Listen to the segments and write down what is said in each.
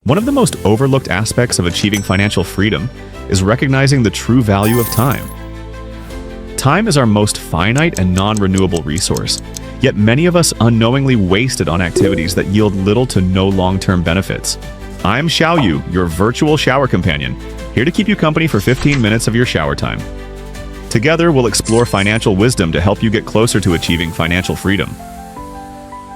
One of the most overlooked aspects of achieving financial freedom is recognizing the true value of time. Time is our most finite and non-renewable resource, yet many of us unknowingly waste it on activities that yield little to no long-term benefits. I'm Xiaoyu, your virtual shower companion, here to keep you company for 15 minutes of your shower time. Together, we'll explore financial wisdom to help you get closer to achieving financial freedom.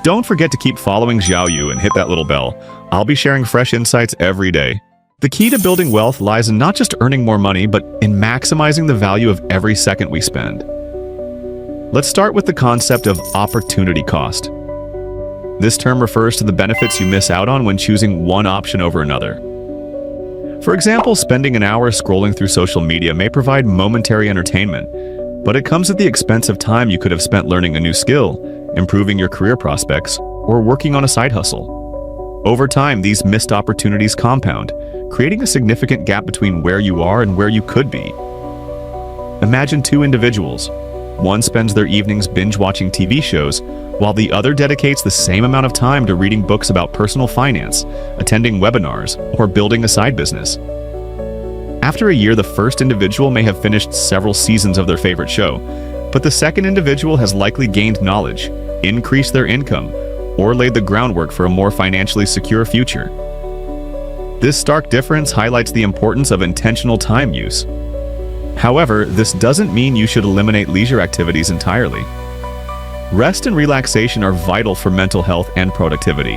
Don't forget to keep following Xiaoyu and hit that little bell. I'll be sharing fresh insights every day. The key to building wealth lies in not just earning more money, but in maximizing the value of every second we spend. Let's start with the concept of opportunity cost. This term refers to the benefits you miss out on when choosing one option over another. For example, spending an hour scrolling through social media may provide momentary entertainment, but it comes at the expense of time you could have spent learning a new skill, improving your career prospects, or working on a side hustle. Over time, these missed opportunities compound, creating a significant gap between where you are and where you could be. Imagine two individuals. One spends their evenings binge-watching TV shows, while the other dedicates the same amount of time to reading books about personal finance, attending webinars, or building a side business. After a year, the first individual may have finished several seasons of their favorite show, but the second individual has likely gained knowledge, increased their income, or laid the groundwork for a more financially secure future. This stark difference highlights the importance of intentional time use. However, this doesn't mean you should eliminate leisure activities entirely. Rest and relaxation are vital for mental health and productivity.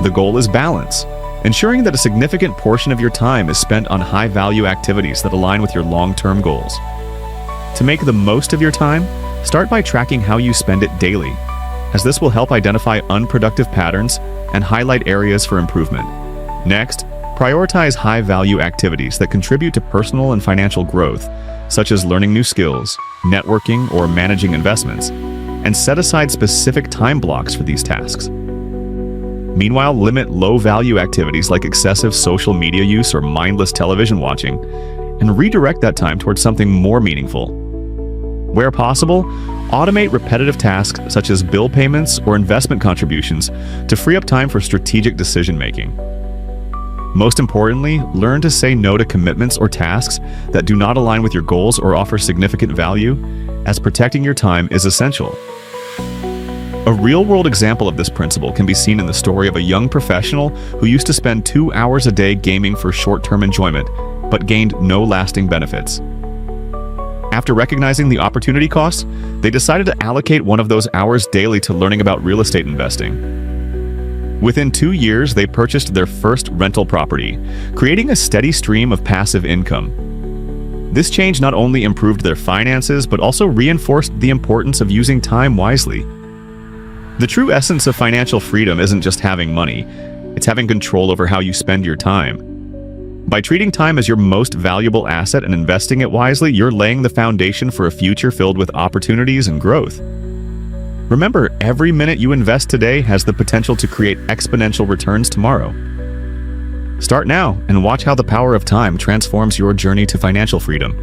The goal is balance, ensuring that a significant portion of your time is spent on high-value activities that align with your long-term goals. To make the most of your time, start by tracking how you spend it daily, as this will help identify unproductive patterns and highlight areas for improvement. Next, prioritize high-value activities that contribute to personal and financial growth, such as learning new skills, networking, or managing investments, and set aside specific time blocks for these tasks. Meanwhile, limit low-value activities like excessive social media use or mindless television watching, and redirect that time towards something more meaningful. Where possible, automate repetitive tasks such as bill payments or investment contributions to free up time for strategic decision-making. Most importantly, learn to say no to commitments or tasks that do not align with your goals or offer significant value, as protecting your time is essential. A real-world example of this principle can be seen in the story of a young professional who used to spend 2 hours a day gaming for short-term enjoyment, but gained no lasting benefits. After recognizing the opportunity cost, they decided to allocate one of those hours daily to learning about real estate investing. Within 2 years, they purchased their first rental property, creating a steady stream of passive income. This change not only improved their finances, but also reinforced the importance of using time wisely. The true essence of financial freedom isn't just having money, it's having control over how you spend your time. By treating time as your most valuable asset and investing it wisely, you're laying the foundation for a future filled with opportunities and growth. Remember, every minute you invest today has the potential to create exponential returns tomorrow. Start now and watch how the power of time transforms your journey to financial freedom.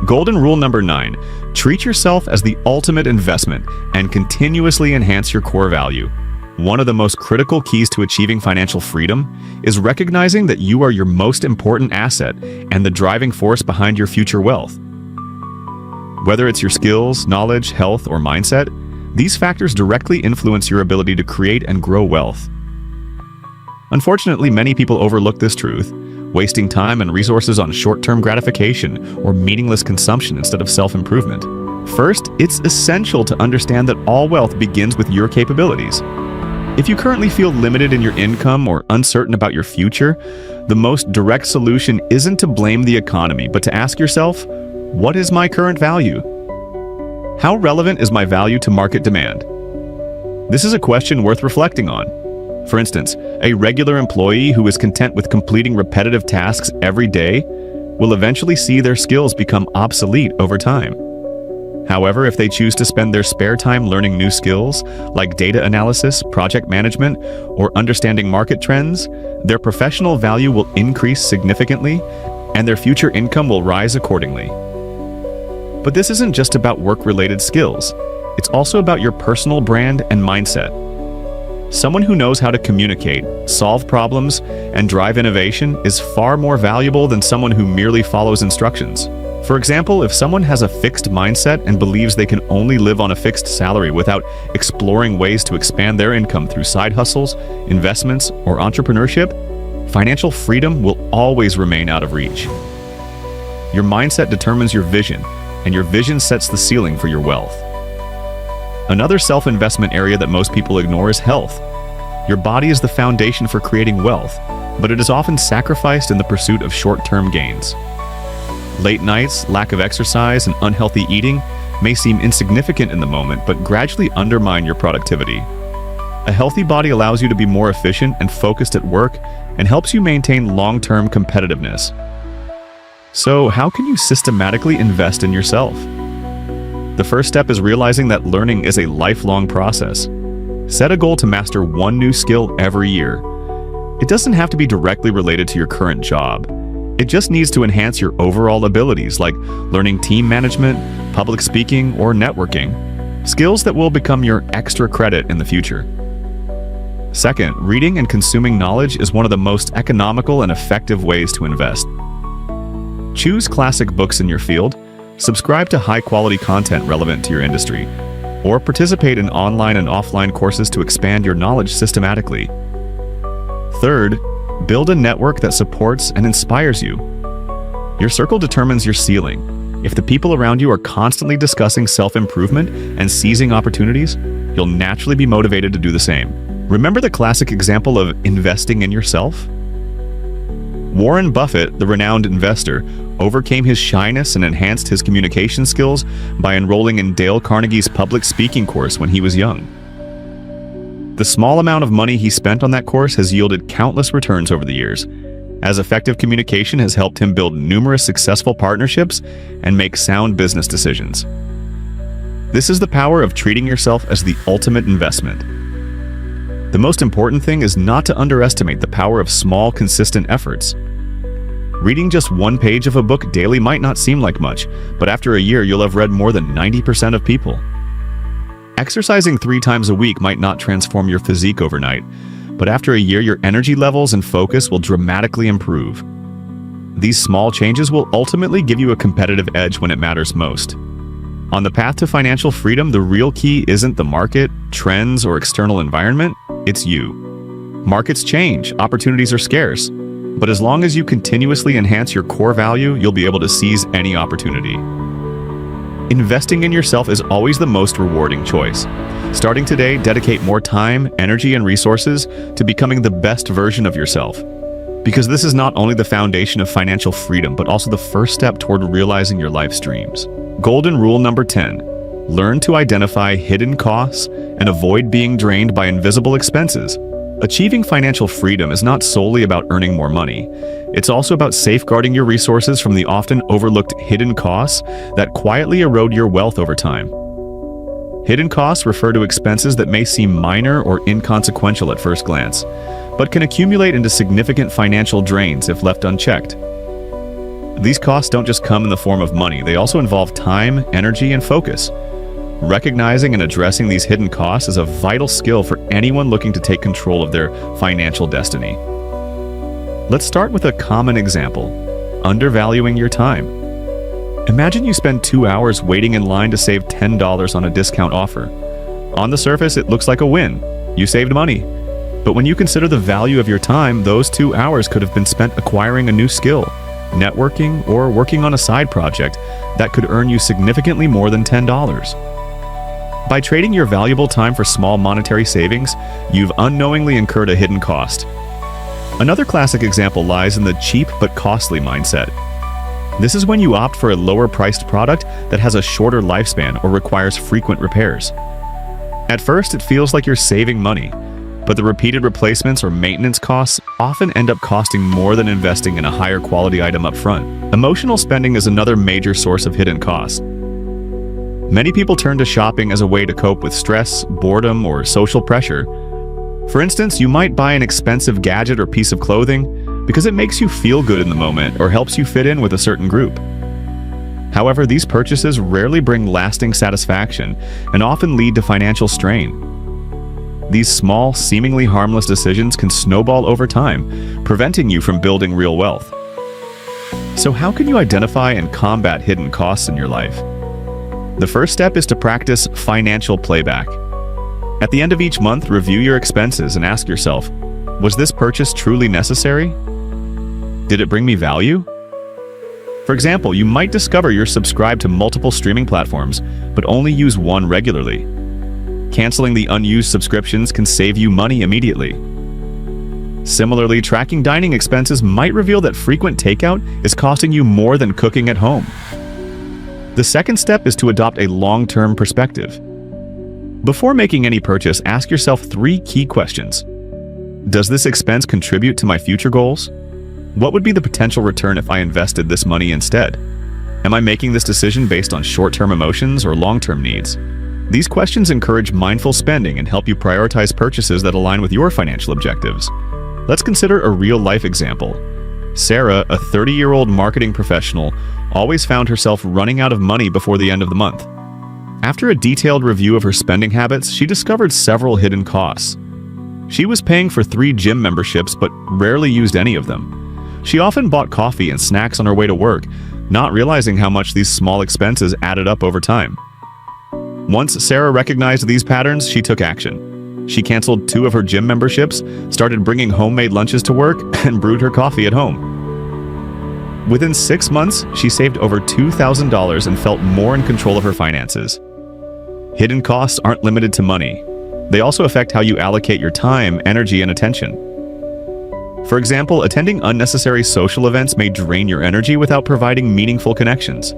Golden rule number 9, treat yourself as the ultimate investment and continuously enhance your core value. One of the most critical keys to achieving financial freedom is recognizing that you are your most important asset and the driving force behind your future wealth. Whether it's your skills, knowledge, health, or mindset, these factors directly influence your ability to create and grow wealth. Unfortunately, many people overlook this truth, wasting time and resources on short-term gratification or meaningless consumption instead of self-improvement. First, it's essential to understand that all wealth begins with your capabilities. If you currently feel limited in your income or uncertain about your future, the most direct solution isn't to blame the economy, but to ask yourself, what is my current value? How relevant is my value to market demand? This is a question worth reflecting on. For instance, a regular employee who is content with completing repetitive tasks every day will eventually see their skills become obsolete over time. However, if they choose to spend their spare time learning new skills, like data analysis, project management, or understanding market trends, their professional value will increase significantly, and their future income will rise accordingly. But this isn't just about work-related skills. It's also about your personal brand and mindset. Someone who knows how to communicate, solve problems, and drive innovation is far more valuable than someone who merely follows instructions. For example, if someone has a fixed mindset and believes they can only live on a fixed salary without exploring ways to expand their income through side hustles, investments, or entrepreneurship, financial freedom will always remain out of reach. Your mindset determines your vision, and your vision sets the ceiling for your wealth. Another self-investment area that most people ignore is health. Your body is the foundation for creating wealth, but it is often sacrificed in the pursuit of short-term gains. Late nights, lack of exercise, and unhealthy eating may seem insignificant in the moment, but gradually undermine your productivity. A healthy body allows you to be more efficient and focused at work and helps you maintain long-term competitiveness. So, how can you systematically invest in yourself? The first step is realizing that learning is a lifelong process. Set a goal to master one new skill every year. It doesn't have to be directly related to your current job. It just needs to enhance your overall abilities, like learning team management, public speaking, or networking, skills that will become your extra credit in the future. Second, reading and consuming knowledge is one of the most economical and effective ways to invest. Choose classic books in your field, subscribe to high-quality content relevant to your industry, or participate in online and offline courses to expand your knowledge systematically. Third, build a network that supports and inspires you. Your circle determines your ceiling. If the people around you are constantly discussing self-improvement and seizing opportunities, you'll naturally be motivated to do the same. Remember the classic example of investing in yourself? Warren Buffett, the renowned investor, overcame his shyness and enhanced his communication skills by enrolling in Dale Carnegie's public speaking course when he was young. The small amount of money he spent on that course has yielded countless returns over the years, as effective communication has helped him build numerous successful partnerships and make sound business decisions. This is the power of treating yourself as the ultimate investment. The most important thing is not to underestimate the power of small, consistent efforts. Reading just one page of a book daily might not seem like much, but after a year you'll have read more than 90% of people. Exercising 3 times a week might not transform your physique overnight, but after a year your energy levels and focus will dramatically improve. These small changes will ultimately give you a competitive edge when it matters most. On the path to financial freedom, the real key isn't the market, trends, or external environment, it's you. Markets change, opportunities are scarce, but as long as you continuously enhance your core value, you'll be able to seize any opportunity. Investing in yourself is always the most rewarding choice. Starting today, dedicate more time, energy, and resources to becoming the best version of yourself. Because this is not only the foundation of financial freedom, but also the first step toward realizing your life's dreams. Golden rule number 10. Learn to identify hidden costs and avoid being drained by invisible expenses. Achieving financial freedom is not solely about earning more money. It's also about safeguarding your resources from the often overlooked hidden costs that quietly erode your wealth over time. Hidden costs refer to expenses that may seem minor or inconsequential at first glance, but can accumulate into significant financial drains if left unchecked. These costs don't just come in the form of money, they also involve time, energy, and focus. Recognizing and addressing these hidden costs is a vital skill for anyone looking to take control of their financial destiny. Let's start with a common example: undervaluing your time. Imagine you spend 2 hours waiting in line to save $10 on a discount offer. On the surface, it looks like a win. You saved money. But when you consider the value of your time, those 2 hours could have been spent acquiring a new skill, networking, or working on a side project that could earn you significantly more than $10. By trading your valuable time for small monetary savings, you've unknowingly incurred a hidden cost. Another classic example lies in the cheap but costly mindset. This is when you opt for a lower-priced product that has a shorter lifespan or requires frequent repairs. At first, it feels like you're saving money, but the repeated replacements or maintenance costs often end up costing more than investing in a higher quality item up front. Emotional spending is another major source of hidden costs. Many people turn to shopping as a way to cope with stress, boredom, or social pressure. For instance, you might buy an expensive gadget or piece of clothing because it makes you feel good in the moment or helps you fit in with a certain group. However, these purchases rarely bring lasting satisfaction and often lead to financial strain. These small, seemingly harmless decisions can snowball over time, preventing you from building real wealth. So how can you identify and combat hidden costs in your life? The first step is to practice financial playback. At the end of each month, review your expenses and ask yourself, was this purchase truly necessary? Did it bring me value? For example, you might discover you're subscribed to multiple streaming platforms, but only use one regularly. Canceling the unused subscriptions can save you money immediately. Similarly, tracking dining expenses might reveal that frequent takeout is costing you more than cooking at home. The second step is to adopt a long-term perspective. Before making any purchase, ask yourself 3 key questions. Does this expense contribute to my future goals? What would be the potential return if I invested this money instead? Am I making this decision based on short-term emotions or long-term needs? These questions encourage mindful spending and help you prioritize purchases that align with your financial objectives. Let's consider a real-life example. Sarah, a 30-year-old marketing professional, always found herself running out of money before the end of the month. After a detailed review of her spending habits, she discovered several hidden costs. She was paying for 3 gym memberships but rarely used any of them. She often bought coffee and snacks on her way to work, not realizing how much these small expenses added up over time. Once Sarah recognized these patterns, she took action. She canceled 2 of her gym memberships, started bringing homemade lunches to work, and brewed her coffee at home. Within 6 months, she saved over $2,000 and felt more in control of her finances. Hidden costs aren't limited to money. They also affect how you allocate your time, energy, and attention. For example, attending unnecessary social events may drain your energy without providing meaningful connections.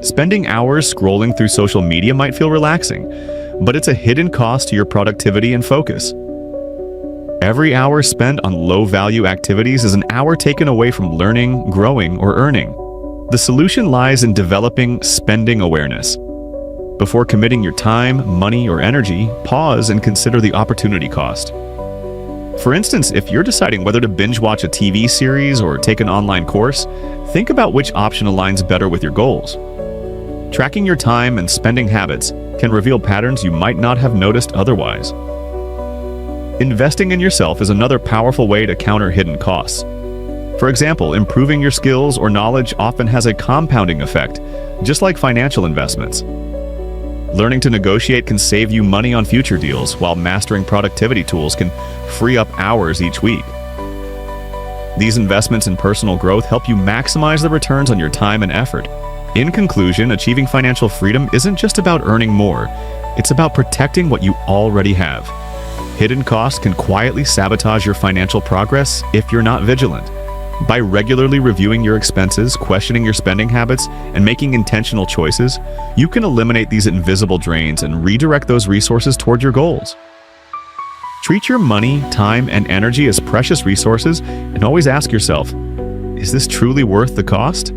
Spending hours scrolling through social media might feel relaxing, but it's a hidden cost to your productivity and focus. Every hour spent on low-value activities is an hour taken away from learning, growing, or earning. The solution lies in developing spending awareness. Before committing your time, money, or energy, pause and consider the opportunity cost. For instance, if you're deciding whether to binge watch a TV series or take an online course, think about which option aligns better with your goals. Tracking your time and spending habits can reveal patterns you might not have noticed otherwise. Investing in yourself is another powerful way to counter hidden costs. For example, improving your skills or knowledge often has a compounding effect, just like financial investments. Learning to negotiate can save you money on future deals, while mastering productivity tools can free up hours each week. These investments in personal growth help you maximize the returns on your time and effort. In conclusion, achieving financial freedom isn't just about earning more, it's about protecting what you already have. Hidden costs can quietly sabotage your financial progress if you're not vigilant. By regularly reviewing your expenses, questioning your spending habits, and making intentional choices, you can eliminate these invisible drains and redirect those resources toward your goals. Treat your money, time, and energy as precious resources, and always ask yourself, is this truly worth the cost?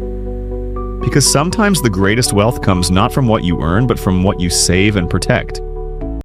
Because sometimes the greatest wealth comes not from what you earn, but from what you save and protect.